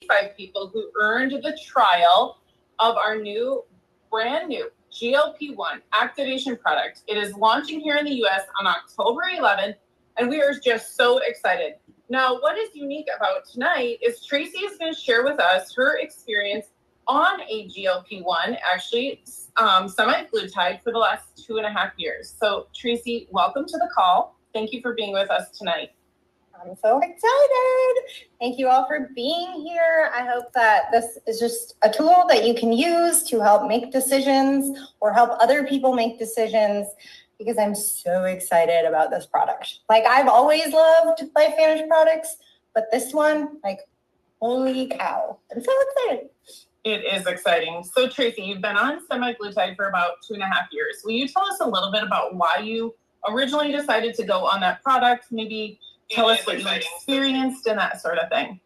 25 people who earned the trial of our brand new GLP-1 activation product. It is launching here in the US on October 11th, and we are just so excited. Now, what is unique about tonight is Tracy is going to share with us her experience on a GLP-1, actually semaglutide, for the last 2.5 years. So Tracy, welcome to the call. Thank you for being with us tonight. I'm so excited. Thank you all for being here. I hope that this is just a tool that you can use to help make decisions or help other people make decisions, because I'm so excited about this product. Like, I've always loved LifeVantage products, but this one, like, holy cow. I'm so excited. It is exciting. So Tracy, you've been on semaglutide for about 2.5 years. Will you tell us a little bit about why you originally decided to go on that product? Maybe tell us what you experienced and that sort of thing.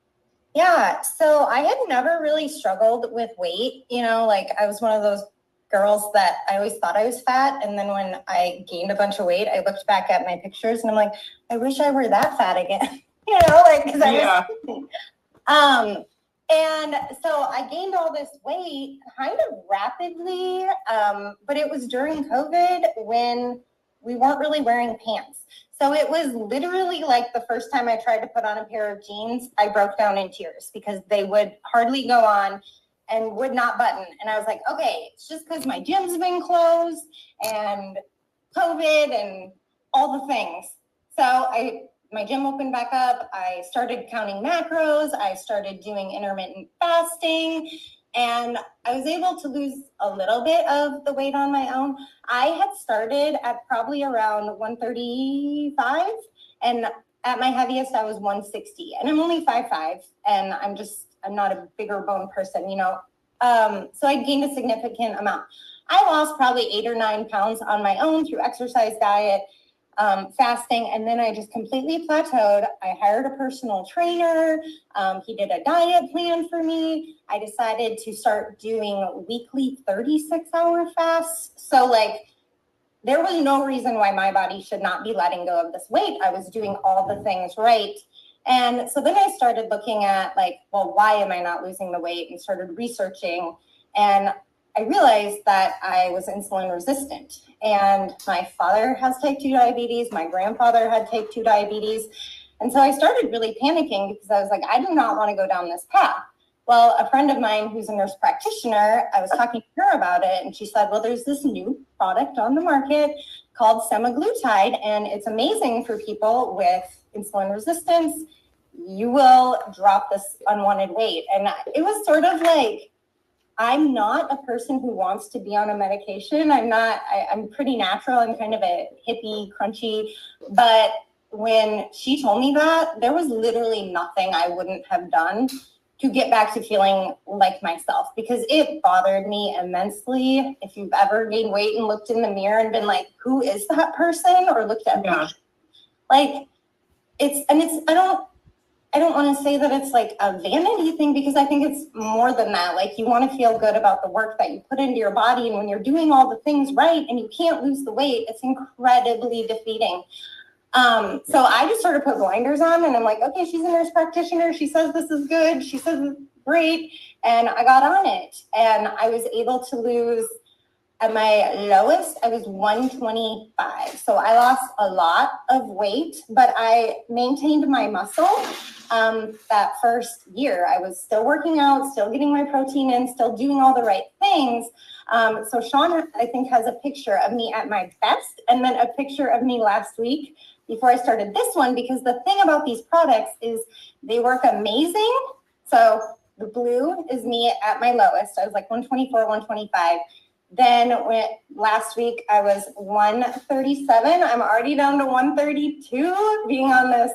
Yeah, so I had never really struggled with weight. You know, like, I was one of those girls that I always thought I was fat. And then when I gained a bunch of weight, I looked back at my pictures and I'm like, I wish I were that fat again. You know, like, because I was and so I gained all this weight kind of rapidly, but it was during COVID when we weren't really wearing pants. So it was literally like the first time I tried to put on a pair of jeans, I broke down in tears because they would hardly go on and would not button. And I was like, okay, it's just because my gym's been closed and COVID and all the things. So my gym opened back up. I started counting macros. I started doing intermittent fasting, and I was able to lose a little bit of the weight on my own. I had started at probably around 135, and at my heaviest, I was 160. And I'm only 5'5", and I'm not a bigger bone person, you know. So I gained a significant amount. I lost probably 8 or 9 pounds on my own through exercise, diet, fasting, and then I just completely plateaued. I hired a personal trainer. He did a diet plan for me. I decided to start doing weekly 36-hour fasts. So, like, there was no reason why my body should not be letting go of this weight. I was doing all the things right. And so then I started looking at, like, well, why am I not losing the weight, and started researching. And I realized that I was insulin resistant, and my father has type 2 diabetes. My grandfather had type 2 diabetes. And so I started really panicking because I was like, I do not want to go down this path. Well, a friend of mine who's a nurse practitioner, I was talking to her about it, and she said, well, there's this new product on the market called semaglutide, and it's amazing for people with insulin resistance. You will drop this unwanted weight. And it was sort of like, I'm not a person who wants to be on a medication. I'm pretty natural. I'm kind of a hippie, crunchy. But when she told me that, there was literally nothing I wouldn't have done to get back to feeling like myself, because it bothered me immensely. If you've ever gained weight and looked in the mirror and been like, who is that person? Or looked at me, like, I don't want to say that it's like a vanity thing, because I think it's more than that. Like, you want to feel good about the work that you put into your body. And when you're doing all the things right and you can't lose the weight, it's incredibly defeating. So I just sort of put blinders on, and I'm like, okay, she's a nurse practitioner. She says this is good. She says it's great. And I got on it, and I was able to lose. At my lowest, I was 125. So I lost a lot of weight, but I maintained my muscle. That first year, I was still working out, still getting my protein in, still doing all the right things. So Sean, I think, has a picture of me at my best, and then a picture of me last week before I started this one, because the thing about these products is they work amazing. So the blue is me at my lowest. I was like 124, 125. Then last week I was 137. I'm already down to 132 being on this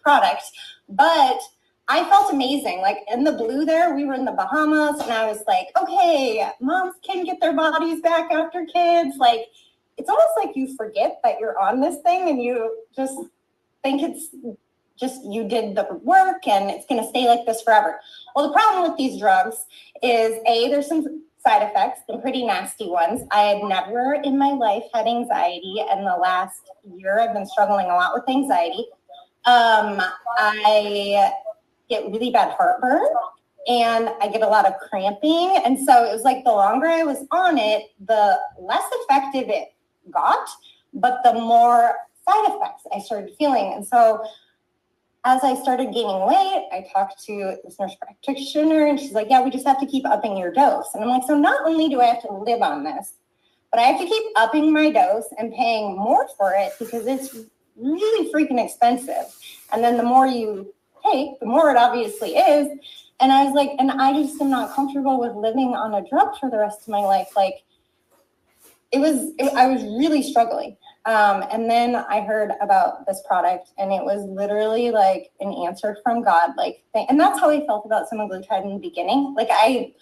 product. But I felt amazing. Like, in the blue there, we were in the Bahamas, and I was like, okay, moms can get their bodies back after kids. Like, it's almost like you forget that you're on this thing, and you just think it's just you did the work and it's going to stay like this forever. Well, the problem with these drugs is, there's some side effects, some pretty nasty ones. I had never in my life had anxiety, and the last year I've been struggling a lot with anxiety. I get really bad heartburn and I get a lot of cramping. And so it was like the longer I was on it, the less effective it got, but the more side effects I started feeling. And so as I started gaining weight, I talked to this nurse practitioner and she's like, yeah, we just have to keep upping your dose. And I'm like, so not only do I have to live on this, but I have to keep upping my dose and paying more for it because it's really freaking expensive. And then the more you take, the more it obviously is. And I was like, and I just am not comfortable with living on a drug for the rest of my life. Like I was really struggling. And then I heard about this product and it was literally like an answer from God. And that's how I felt about semaglutide in the beginning. Like I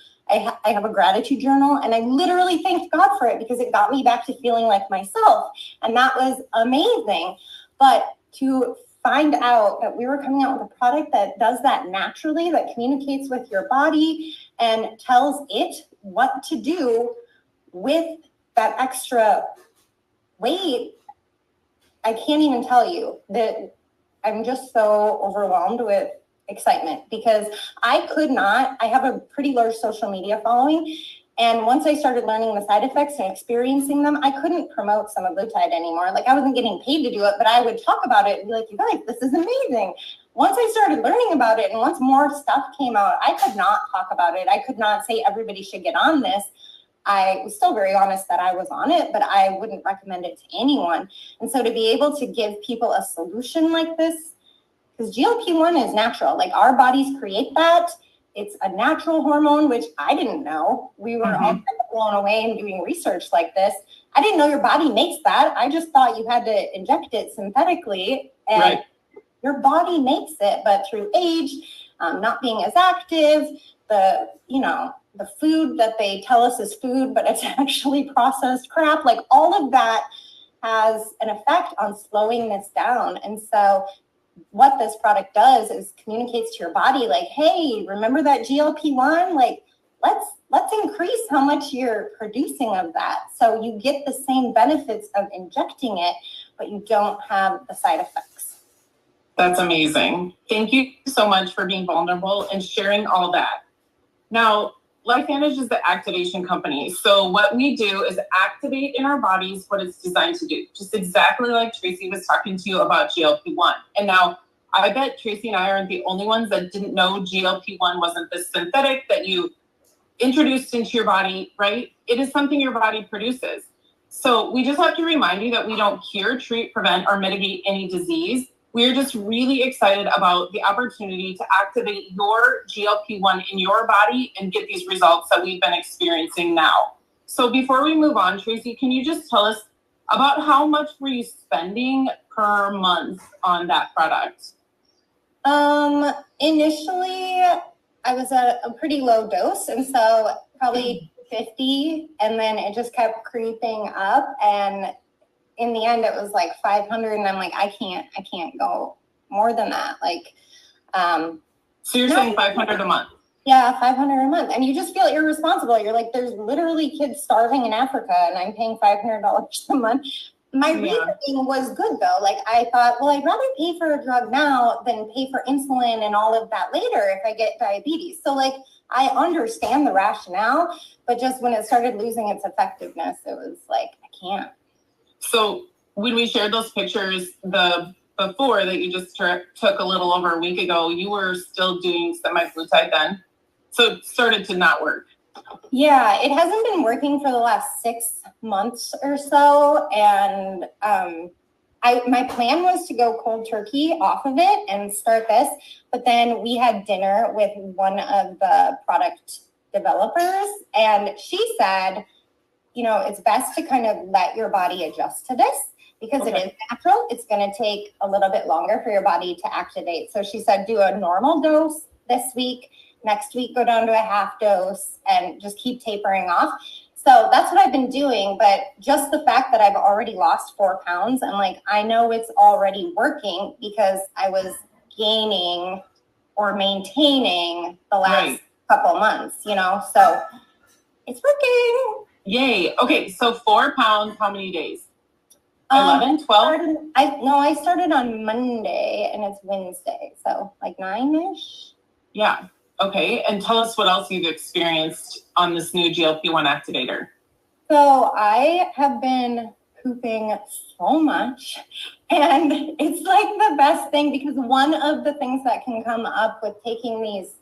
have a gratitude journal and I literally thanked God for it because it got me back to feeling like myself. And that was amazing. But to find out that we were coming out with a product that does that naturally, that communicates with your body and tells it what to do with that extra weight, I can't even tell you that I'm just so overwhelmed with excitement because I have a pretty large social media following. And once I started learning the side effects and experiencing them, I couldn't promote semaglutide anymore. Like I wasn't getting paid to do it, but I would talk about it and be like, you guys, this is amazing. Once I started learning about it and once more stuff came out, I could not talk about it. I could not say everybody should get on this. I was still very honest that I was on it, but I wouldn't recommend it to anyone. And so to be able to give people a solution like this, because GLP-1 is natural, like our bodies create that. It's a natural hormone, which I didn't know. We were all kind of blown away in doing research like this. I didn't know your body makes that. I just thought you had to inject it synthetically, and your body makes it, but through age, not being as active, the food that they tell us is food, but it's actually processed crap. Like all of that has an effect on slowing this down. And so what this product does is communicates to your body like, hey, remember that GLP-1? Like, let's increase how much you're producing of that. So you get the same benefits of injecting it, but you don't have the side effects. That's amazing. Thank you so much for being vulnerable and sharing all that. Now, LifeVantage is the activation company. So what we do is activate in our bodies what it's designed to do, just exactly like Tracy was talking to you about GLP-1. And now I bet Tracy and I aren't the only ones that didn't know GLP-1 wasn't the synthetic that you introduced into your body, right? It is something your body produces. So we just have to remind you that we don't cure, treat, prevent, or mitigate any disease. We're just really excited about the opportunity to activate your GLP-1 in your body and get these results that we've been experiencing now. So before we move on, Tracy, can you just tell us about how much were you spending per month on that product? Initially, I was at a pretty low dose, and so probably 50, and then it just kept creeping up, and in the end, it was like 500, and I'm like, I can't go more than that. Like, so you're saying 500 a month? Yeah, 500 a month, and you just feel irresponsible. You're like, there's literally kids starving in Africa, and I'm paying $500 a month. My reasoning was good though. Like I thought, well, I'd rather pay for a drug now than pay for insulin and all of that later if I get diabetes. So like, I understand the rationale, but just when it started losing its effectiveness, it was like, I can't. So when we shared those pictures, the before that you just took a little over a week ago, you were still doing semaglutide then? So it started to not work. Yeah, it hasn't been working for the last 6 months or so. And my plan was to go cold turkey off of it and start this. But then we had dinner with one of the product developers, and she said, it's best to kind of let your body adjust to this because it is natural. It's going to take a little bit longer for your body to activate. So she said, do a normal dose this week. Next week, go down to a half dose and just keep tapering off. So that's what I've been doing. But just the fact that I've already lost 4 pounds, I'm like, I know it's already working because I was gaining or maintaining the last couple months, so it's working. Yay. Okay. So 4 pounds, how many days? 11, 12? I started on Monday and it's Wednesday. So like 9-ish. Yeah. Okay. And tell us what else you've experienced on this new GLP-1 activator. So I have been pooping so much, and it's like the best thing, because one of the things that can come up with taking these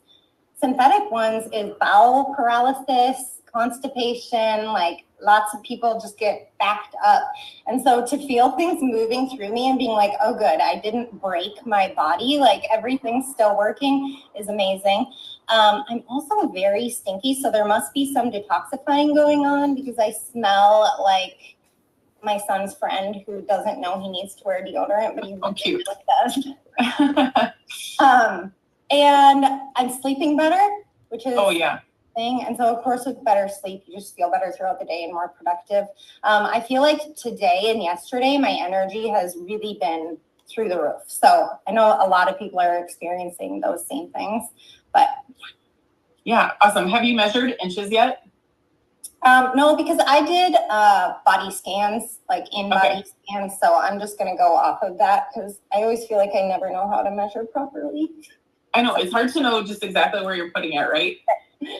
synthetic ones is bowel paralysis, constipation, like lots of people just get backed up. And so to feel things moving through me and being like, oh good, I didn't break my body, like everything's still working, is amazing. I'm also very stinky, so there must be some detoxifying going on, because I smell like my son's friend who doesn't know he needs to wear deodorant, but he cute. does. And I'm sleeping better, which is thing. And so, of course, with better sleep, you just feel better throughout the day and more productive. I feel like today and yesterday, my energy has really been through the roof. So I know a lot of people are experiencing those same things, but yeah, awesome. Have you measured inches yet? No, because I did body scans, like in-body scans. So I'm just going to go off of that, because I always feel like I never know how to measure properly. I know, it's hard to know just exactly where you're putting it, right?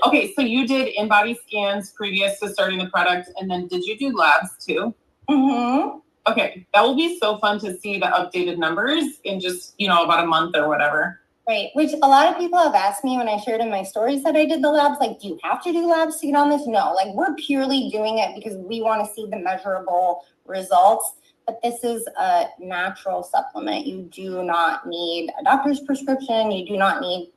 Okay, so you did in-body scans previous to starting the product, and then did you do labs too? Mm-hmm. Okay, that will be so fun to see the updated numbers in just, about a month or whatever. Right, which a lot of people have asked me when I shared in my stories that I did the labs, like, do you have to do labs to get on this? No, like, we're purely doing it because we want to see the measurable results. But this is a natural supplement. You do not need a doctor's prescription. You do not need,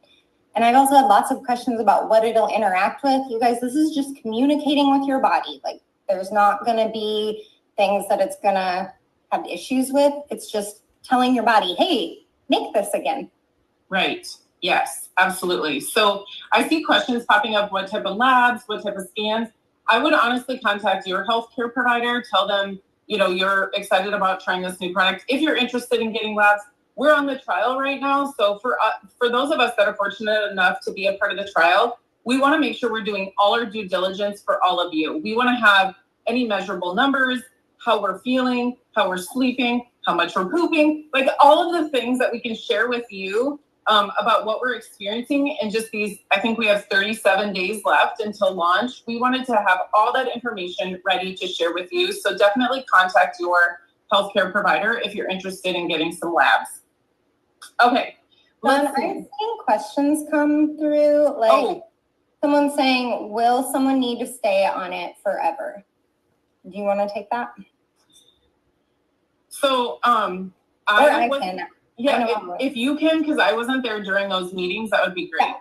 and I've also had lots of questions about what it'll interact with. You guys, this is just communicating with your body. Like, there's not going to be things that it's going to have issues with. It's just telling your body, hey, make this again. Right. Yes, absolutely. So I see questions popping up, what type of labs, what type of scans. I would honestly contact your healthcare provider, tell them, you're excited about trying this new product. If you're interested in getting labs, we're on the trial right now. So for those of us that are fortunate enough to be a part of the trial, we want to make sure we're doing all our due diligence for all of you. We want to have any measurable numbers, how we're feeling, how we're sleeping, how much we're pooping, like all of the things that we can share with you about what we're experiencing in just these. I think we have 37 days left until launch. We wanted to have all that information ready to share with you. So definitely contact your healthcare provider if you're interested in getting some labs. Okay. I'm seeing questions come through, like someone saying, will someone need to stay on it forever? Do you want to take that? So I can. Yeah, if you can, because I wasn't there during those meetings, that would be great. Yeah.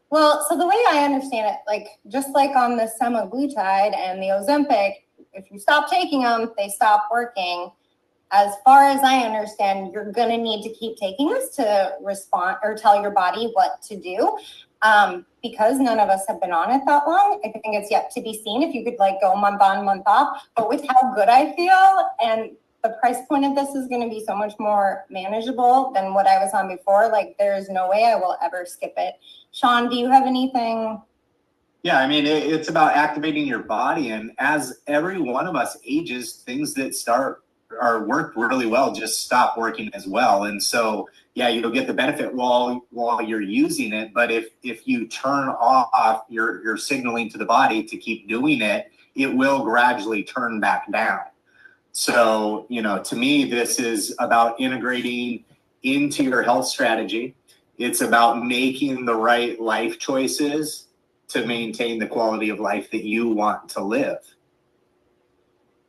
Well, so the way I understand it, like just like on the semaglutide and the Ozempic, if you stop taking them, they stop working. As far as I understand, you're going to need to keep taking this to respond or tell your body what to do. Because none of us have been on it that long, I think it's yet to be seen if you could like go month on, month off. But with how good I feel and the price point of this is going to be so much more manageable than what I was on before. Like, there's no way I will ever skip it. Sean, do you have anything? Yeah, I mean, it's about activating your body. And as every one of us ages, things that work really well just stop working as well. And so, yeah, you'll get the benefit while you're using it. But if you turn off your signaling to the body to keep doing it, it will gradually turn back down. So, to me, this is about integrating into your health strategy. It's about making the right life choices to maintain the quality of life that you want to live.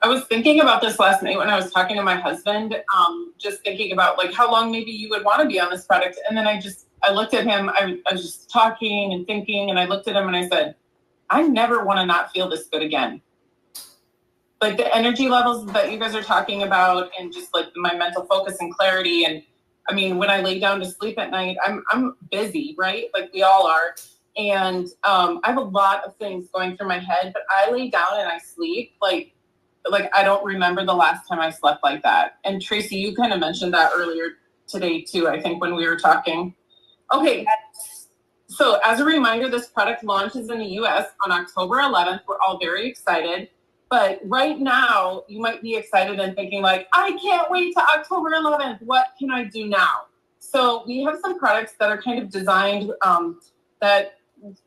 I was thinking about this last night when I was talking to my husband, just thinking about like how long maybe you would want to be on this product. And then I looked at him, I was just talking and thinking, and I looked at him and I said, I never want to not feel this good again. Like the energy levels that you guys are talking about and just like my mental focus and clarity. And I mean, when I lay down to sleep at night, I'm busy, right? Like we all are. And I have a lot of things going through my head, but I lay down and I sleep like I don't remember the last time I slept like that. And Tracy, you kind of mentioned that earlier today too, I think when we were talking. Okay. So as a reminder, this product launches in the US on October 11th. We're all very excited. But right now, you might be excited and thinking like, I can't wait to October 11th. What can I do now? So we have some products that are kind of designed that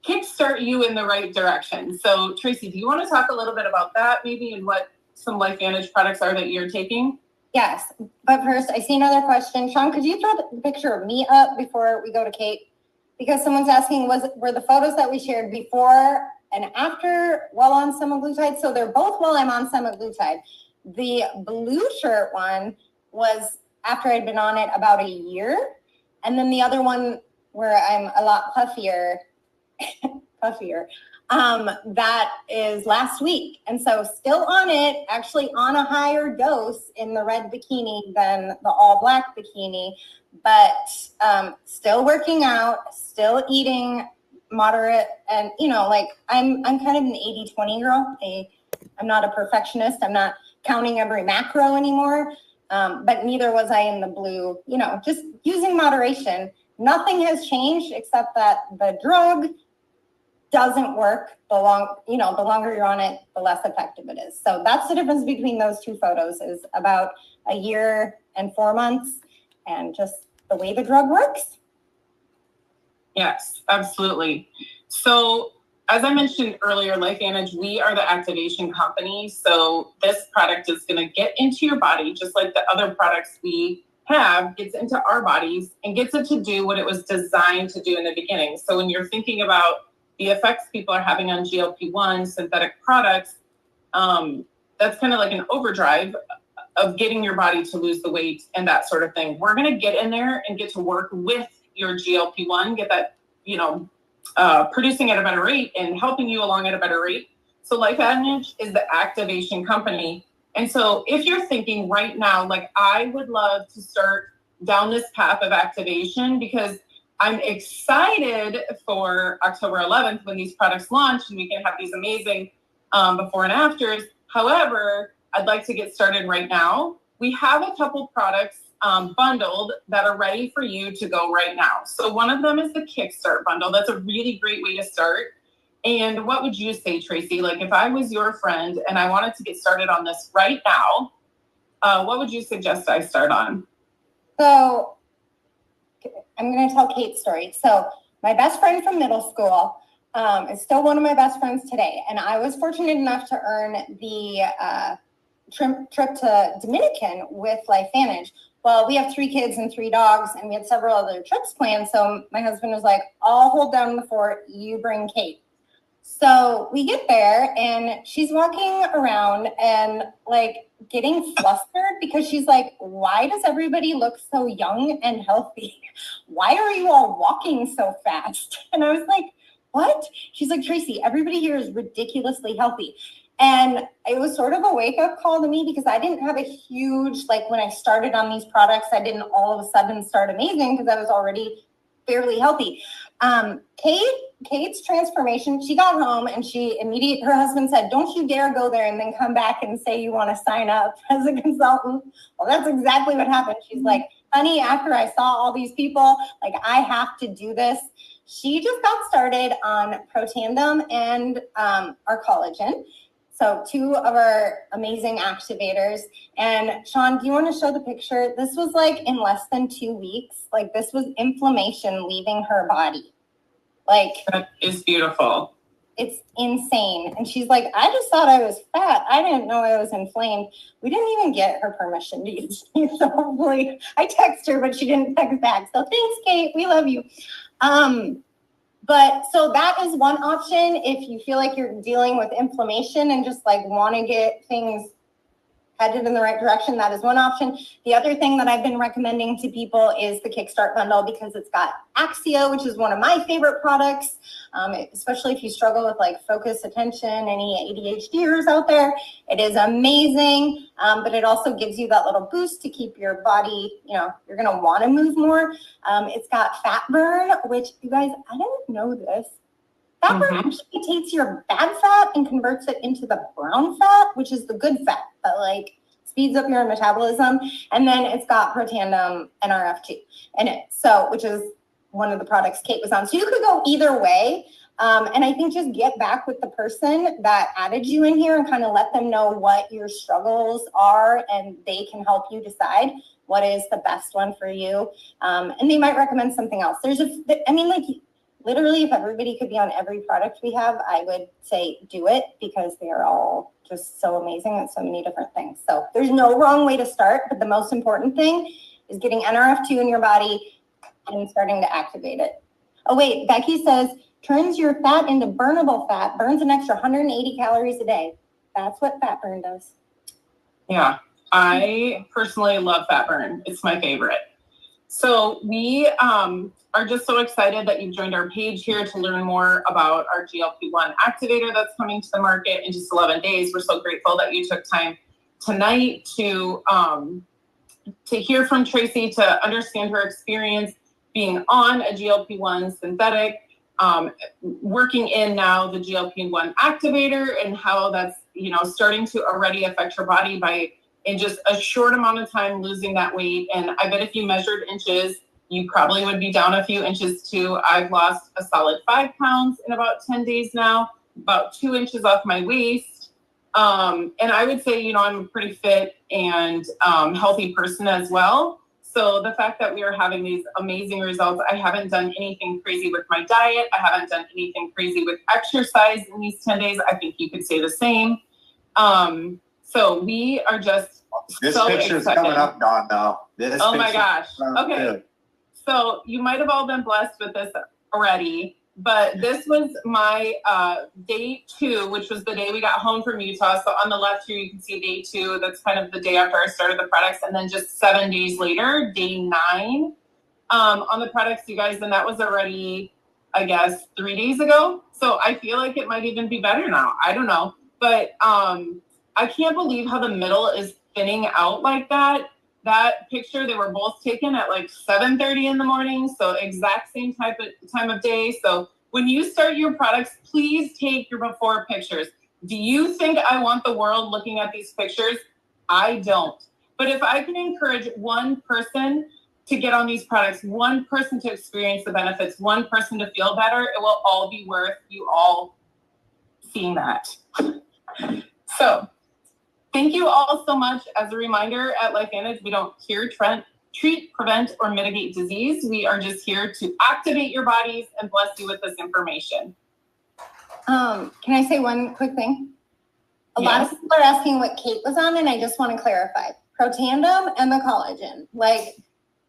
kickstart you in the right direction. So Tracy, do you want to talk a little bit about that maybe, and what some LifeVantage products are that you're taking? Yes, but first I see another question. Sean, could you throw the picture of me up before we go to Kate? Because someone's asking, were the photos that we shared before and after while on semaglutide? So they're both while I'm on semaglutide. The blue shirt one was after I'd been on it about a year. And then the other one where I'm a lot puffier, that is last week. And so still on it, actually on a higher dose in the red bikini than the all black bikini, but still working out, still eating moderate. And, you know, like I'm kind of an 80-20 girl. I'm not a perfectionist. I'm not counting every macro anymore. But neither was I in the blue, you know, just using moderation. Nothing has changed except that the drug doesn't work. The longer you're on it, the less effective it is. So that's the difference between those two photos, is about a year and 4 months, and just the way the drug works. Yes, absolutely. So as I mentioned earlier, LifeVantage, we are the activation company. So this product is going to get into your body, just like the other products we have, gets into our bodies and gets it to do what it was designed to do in the beginning. So when you're thinking about the effects people are having on GLP-1 synthetic products, that's kind of like an overdrive of getting your body to lose the weight and that sort of thing. We're going to get in there and get to work with your GLP-1, get that, producing at a better rate and helping you along at a better rate. So LifeVantage is the activation company. And so if you're thinking right now, like, I would love to start down this path of activation because I'm excited for October 11th when these products launch and we can have these amazing before and afters. However, I'd like to get started right now. We have a couple products bundled that are ready for you to go right now. So one of them is the Kickstart bundle. That's a really great way to start. And what would you say, Tracy? Like, if I was your friend and I wanted to get started on this right now, what would you suggest I start on? So I'm going to tell Kate's story. So my best friend from middle school is still one of my best friends today. And I was fortunate enough to earn the trip to Dominican with LifeVantage. Well, we have 3 kids and 3 dogs, and we had several other trips planned. So my husband was like, I'll hold down the fort, you bring Kate. So we get there and she's walking around and like getting flustered because she's like, why does everybody look so young and healthy? Why are you all walking so fast? And I was like, what? She's like, Tracy, everybody here is ridiculously healthy. And it was sort of a wake-up call to me because I didn't have a huge, like when I started on these products, I didn't all of a sudden start amazing because I was already fairly healthy. Kate's transformation, she got home and her husband said, don't you dare go there and then come back and say you want to sign up as a consultant. Well, that's exactly what happened. She's like, honey, after I saw all these people, like, I have to do this. She just got started on Protandim and our collagen. So 2 of our amazing activators. And Sean, do you want to show the picture? This was like in less than 2 weeks. Like, this was inflammation leaving her body. Like, that is beautiful. It's insane. And she's like, I just thought I was fat. I didn't know I was inflamed. We didn't even get her permission to use these. So hopefully, I text her, but she didn't text back. So thanks, Kate. We love you. But so that is one option if you feel like you're dealing with inflammation and just like want to get things headed in the right direction. That is one option. The other thing that I've been recommending to people is the Kickstart bundle because it's got Axio, which is one of my favorite products, especially if you struggle with like focus, attention, any ADHDers out there. It is amazing, but it also gives you that little boost to keep your body, you're going to want to move more. It's got fat burn, which you guys, I didn't know this. Fat burn actually takes your bad fat and converts it into the brown fat, which is the good fat that like speeds up your metabolism. And then it's got Protandim NRF2 in it, which is one of the products Kate was on. So you could go either way. And I think just get back with the person that added you in here and kind of let them know what your struggles are, and they can help you decide what is the best one for you. And they might recommend something else. literally, if everybody could be on every product we have, I would say do it because they are all just so amazing at so many different things. So there's no wrong way to start, but the most important thing is getting NRF2 in your body and starting to activate it. Oh wait, Becky says, turns your fat into burnable fat, burns an extra 180 calories a day. That's what fat burn does. Yeah, I personally love fat burn. It's my favorite. So we are just so excited that you've joined our page here to learn more about our GLP-1 activator that's coming to the market in just 11 days. We're so grateful that you took time tonight to hear from Tracy, to understand her experience being on a GLP-1 synthetic, working in now the GLP-1 activator, and how that's, you know, starting to already affect her body by in just a short amount of time losing that weight. And I bet if you measured inches, you probably would be down a few inches too. I've lost a solid 5 pounds in about 10 days now, about 2 inches off my waist. And I would say, you know, I'm a pretty fit and healthy person as well. So the fact that we are having these amazing results, I haven't done anything crazy with my diet. I haven't done anything crazy with exercise in these 10 days. I think you could say the same. So we are just this so picture's excited. coming up, Dawn, though. This Oh my gosh. Okay. Good. So you might have all been blessed with this already, but this was my day 2, which was the day we got home from Utah. So on the left here, you can see day 2. That's kind of the day after I started the products. And then just 7 days later, day 9 on the products, you guys. And that was already, I guess, 3 days ago. So I feel like it might even be better now. I don't know. But I can't believe how the middle is thinning out like that. That picture, they were both taken at like 7:30 in the morning. So exact same time of day. So when you start your products, please take your before pictures. Do you think I want the world looking at these pictures? I don't. But if I can encourage one person to get on these products, one person to experience the benefits, one person to feel better, it will all be worth you all seeing that. So thank you all so much. As a reminder, at LifeVantage, we don't cure, treat, prevent, or mitigate disease. We are just here to activate your bodies and bless you with this information. Can I say one quick thing? A lot of people are asking what Kate was on, and I just want to clarify. Protandim and the collagen. Like,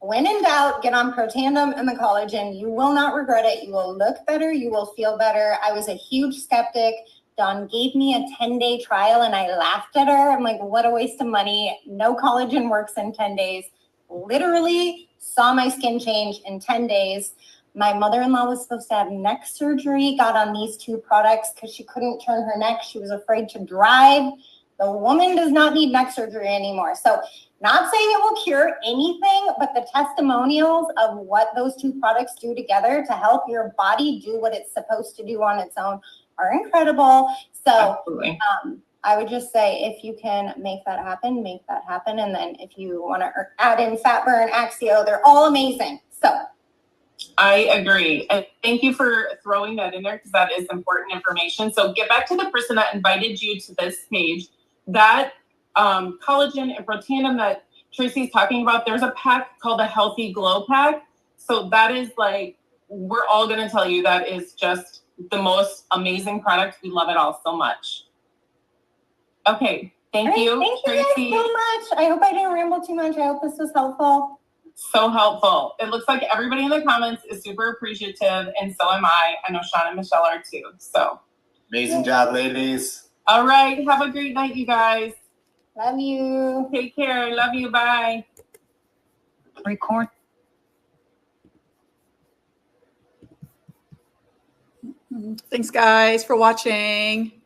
when in doubt, get on Protandim and the collagen. You will not regret it. You will look better. You will feel better. I was a huge skeptic. Dawn gave me a 10-day trial and I laughed at her. I'm like, what a waste of money. No collagen works in 10 days. Literally saw my skin change in 10 days. My mother-in-law was supposed to have neck surgery, got on these 2 products because she couldn't turn her neck. She was afraid to drive. The woman does not need neck surgery anymore. So not saying it will cure anything, but the testimonials of what those 2 products do together to help your body do what it's supposed to do on its own are incredible. So I would just say, if you can make that happen, make that happen. And then if you want to add in fat burn, Axio, they're all amazing. So I agree. And thank you for throwing that in there because that is important information. So get back to the person that invited you to this page. That collagen and Protandim that Tracy's talking about, there's a pack called a Healthy Glow Pack. So that is like, we're all going to tell you that is just the most amazing product. We love it all so much. Okay. Thank you, Tracy. Thank you guys so much. I hope I didn't ramble too much. I hope this was helpful. So helpful. It looks like everybody in the comments is super appreciative, and so am I. I know Sean and Michelle are too. So amazing job, ladies. All right. Have a great night, you guys. Love you. Take care. Love you. Bye. Record. Thanks, guys, for watching.